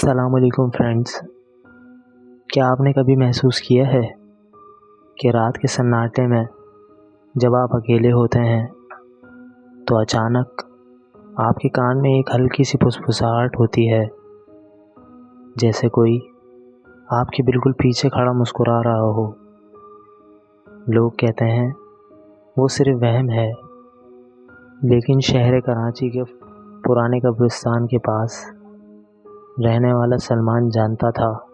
अस्सलामुअलैकुम फ्रेंड्स। क्या आपने कभी महसूस किया है कि रात के सन्नाटे में जब आप अकेले होते हैं तो अचानक आपके कान में एक हल्की सी फुसफुसाहट होती है, जैसे कोई आपके बिल्कुल पीछे खड़ा मुस्कुरा रहा हो। लोग कहते हैं वो सिर्फ वहम है, लेकिन शहर कराची के पुराने कब्रिस्तान के पास रहने वाला सलमान जानता था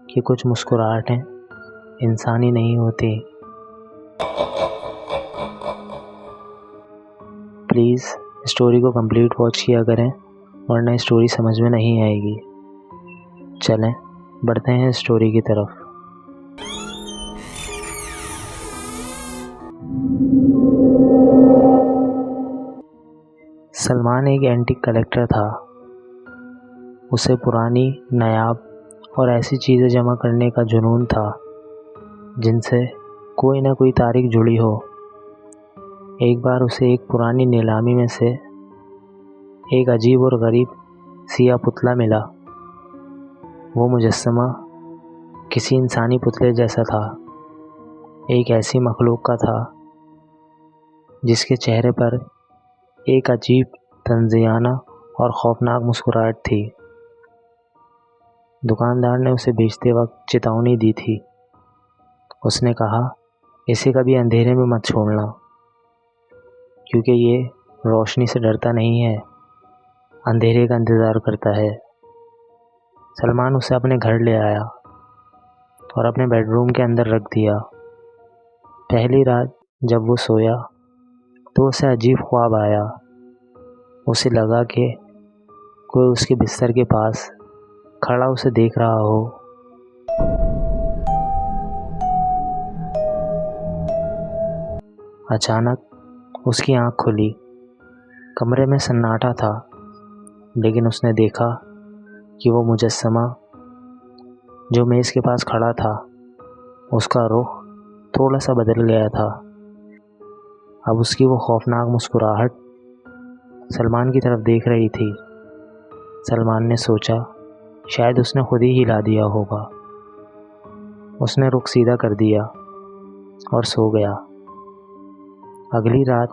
कि कुछ मुस्कुराहटें इंसानी नहीं होती। प्लीज़ स्टोरी को कंप्लीट वॉच किया करें, वरना स्टोरी समझ में नहीं आएगी। चलें बढ़ते हैं स्टोरी की तरफ। सलमान एक एंटीक कलेक्टर था। उसे पुरानी, नायाब और ऐसी चीज़ें जमा करने का जुनून था जिनसे कोई ना कोई तारीख जुड़ी हो। एक बार उसे एक पुरानी नीलामी में से एक अजीब और गरीब सिया पुतला मिला। वो मुजस्समा किसी इंसानी पुतले जैसा था, एक ऐसी मखलूक का था जिसके चेहरे पर एक अजीब, तंज़ियाना और खौफनाक मुस्कुराहट थी। दुकानदार ने उसे बेचते वक्त चेतावनी दी थी। उसने कहा, इसे कभी अंधेरे में मत छोड़ना, क्योंकि ये रोशनी से डरता नहीं है, अंधेरे का इंतज़ार करता है। सलमान उसे अपने घर ले आया और अपने बेडरूम के अंदर रख दिया। पहली रात जब वो सोया तो उसे अजीब ख्वाब आया। उसे लगा कि कोई उसके बिस्तर के पास खड़ा उसे देख रहा हो। अचानक उसकी आंख खुली। कमरे में सन्नाटा था, लेकिन उसने देखा कि वो मुजस्समा जो मेज़ के पास खड़ा था, उसका रुख थोड़ा सा बदल गया था। अब उसकी वो खौफनाक मुस्कुराहट सलमान की तरफ देख रही थी। सलमान ने सोचा शायद उसने खुद ही हिला दिया होगा। उसने रुख सीधा कर दिया और सो गया। अगली रात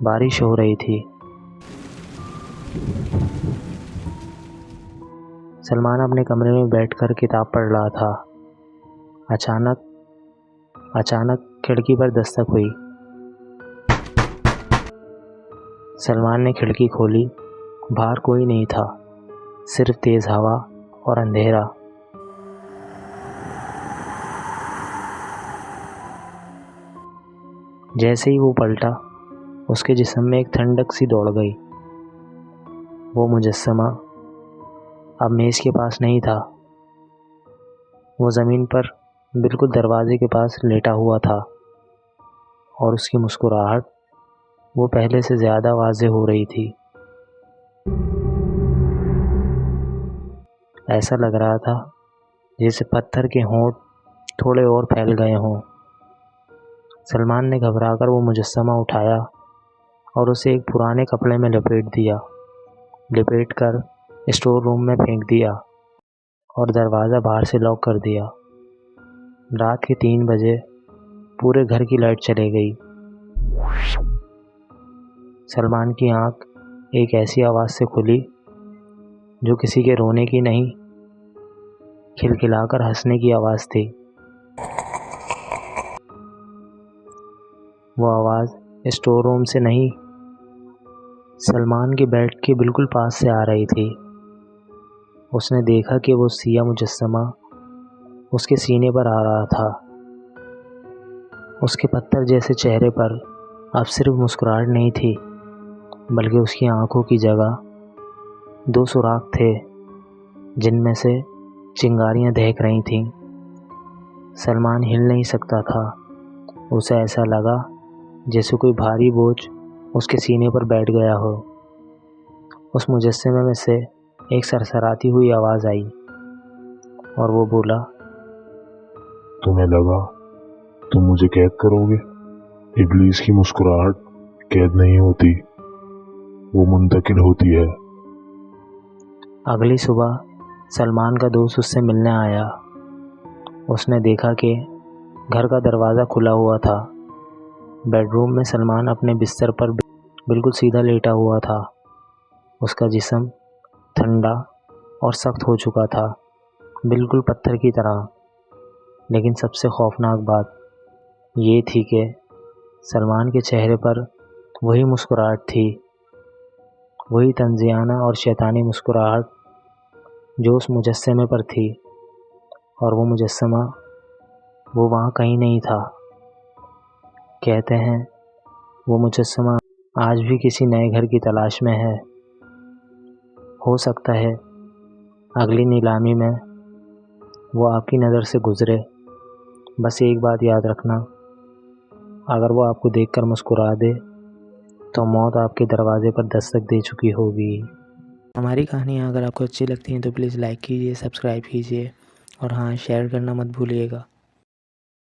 बारिश हो रही थी। सलमान अपने कमरे में बैठकर किताब पढ़ रहा था। अचानक खिड़की पर दस्तक हुई। सलमान ने खिड़की खोली। बाहर कोई नहीं था, सिर्फ तेज़ हवा और अंधेरा। जैसे ही वो पलटा, उसके जिस्म में एक ठंडक सी दौड़ गई। वो मुजस्समा अब मेज़ के पास नहीं था। वो ज़मीन पर बिल्कुल दरवाजे के पास लेटा हुआ था और उसकी मुस्कुराहट वो पहले से ज़्यादा वाज़ेह हो रही थी। ऐसा लग रहा था जैसे पत्थर के होंठ थोड़े और फैल गए हों। सलमान ने घबराकर वो मुजस्समा उठाया और उसे एक पुराने कपड़े में लपेट कर स्टोर रूम में फेंक दिया और दरवाज़ा बाहर से लॉक कर दिया। रात के 3 बजे पूरे घर की लाइट चली गई। सलमान की आंख एक ऐसी आवाज़ से खुली जो किसी के रोने की नहीं, खिलखिलाकर हंसने की आवाज़ थी। वो आवाज़ स्टोर रूम से नहीं, सलमान के बेड के बिल्कुल पास से आ रही थी। उसने देखा कि वो सिया मुजस्समा उसके सीने पर आ रहा था। उसके पत्थर जैसे चेहरे पर अब सिर्फ मुस्कुराहट नहीं थी, बल्कि उसकी आंखों की जगह 2 सुराख थे, जिनमें से चिंगारियां दहक रही थीं। सलमान हिल नहीं सकता था। उसे ऐसा लगा जैसे कोई भारी बोझ उसके सीने पर बैठ गया हो। उस मुजस्समे में से एक सरसराती हुई आवाज़ आई और वो बोला, तुम्हें लगा तुम मुझे कैद करोगे? इब्लीस की मुस्कुराहट कैद नहीं होती, वो मुंतकिल होती है। अगली सुबह सलमान का दोस्त उससे मिलने आया। उसने देखा कि घर का दरवाज़ा खुला हुआ था। बेडरूम में सलमान अपने बिस्तर पर बिल्कुल सीधा लेटा हुआ था। उसका जिस्म ठंडा और सख्त हो चुका था, बिल्कुल पत्थर की तरह। लेकिन सबसे खौफनाक बात ये थी कि सलमान के चेहरे पर वही मुस्कुराहट थी, वही तंज़ियाना और शैतानी मुस्कुराहट जो उस मुजस्समे पर थी। और वो मुजस्समा वो वहाँ कहीं नहीं था। कहते हैं वो मुजस्समा आज भी किसी नए घर की तलाश में है। हो सकता है अगली नीलामी में वो आपकी नज़र से गुज़रे। बस एक बात याद रखना, अगर वो आपको देखकर मुस्कुरा दे तो मौत आपके दरवाजे पर दस्तक दे चुकी होगी। हमारी कहानियाँ अगर आपको अच्छी लगती हैं तो प्लीज़ लाइक कीजिए, सब्सक्राइब कीजिए और हाँ, शेयर करना मत भूलिएगा।